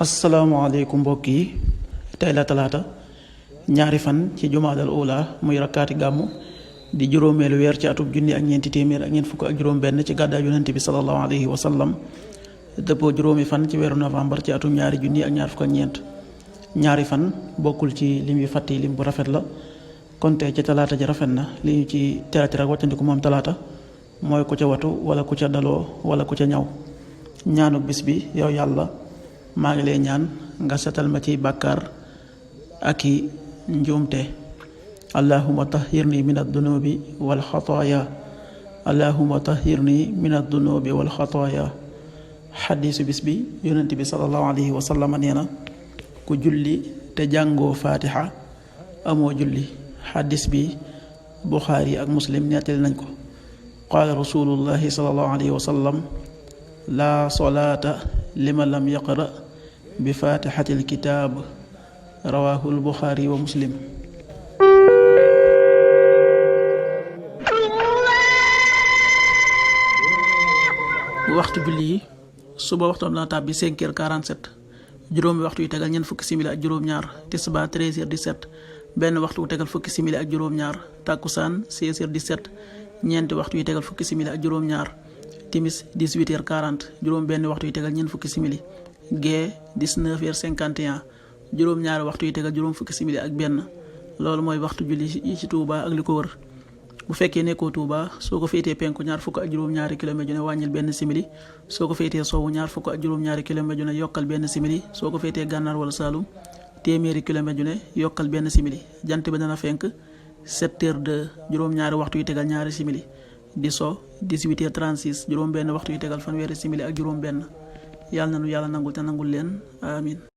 asalaamaaleykum mbokk yi tey la talaata ñaari fan ci jumaadal ula muy rakkaati gàmmu di juróomeelu weer ci atub junni ak ñeenti téeméer ak ñeent fukk ak juróom benn ci gàddaay yonent bi sallallahu alayhi wa sallam dëppoo juróomi fan ci weeru novembre ci atum ñaari junni ak ñaar fukk ak ñeent ñaari fan bokkul ci lim yu fàtti lim bu rafet la kon tey ci talaata ji rafet na li ñu ci terati rek wàccandiku moom talaata mooy ku ca watu wala ku ca daloo wala ku ca ñaw ñaanu bis bi yow yàlla maa ngi lay ñaan nga setal ma ci bàkkaar ak i njuumte allahuma tahirni min addunubi wal xataaya allahuma tahirni min addunubi wal xataaya xadiisu bis bi yonent bi sallallahu alayhi wa sallam nee na ku julli te jàngoo faatixa amoo julli xadiis bi buxaari ak muslim nettali nañ ko qaala rasulullahi sallallahu alayhi wa sallam laa solaata liman lam yaqra bi faatixatil kitaab rawaahul buxaari wa muslim. waxtu julli yi suba waxtoom dana tàbbi 5h47 juróomi waxtu yu tegal ñeent fukki simili ak juróom-ñaar tisbaar 13h17 benn waxtu wu tegal fukki simili ak juróom-ñaar takkusaan 16h17 ñeenti waxtu yu tegal fukki simili ak juróom-ñaar timis 18h40 juróom benn waxtu yu tegal ñeent fukki simili gee 19h51 juróom-ñaari waxtu yu tegal juróom fukki simili ak benn loolu mooy waxtu julli yi ci Touba ak li ko wër bu fekkee nekkoo Touba soo ko féetee penku ñaar fukk ak juróom-ñaari kilomètre ju ne wàññil benn simili soo ko féetee sowwu ñaar fukk ak juróom-ñaari kilomètre ju ne yokkal benn simili soo ko féetee gànnaar wala Saalum téeméeri kilomètre ju ne yokkal benn simili jant bi dana fenk 7h02 juróom-ñaari waxtu yu tegal ñaari simili di so 18h36 juróom benn waxtu yu tegal fanweeri simili ak juróom benn yàlla na nu yàlla nangul te nangul leen amin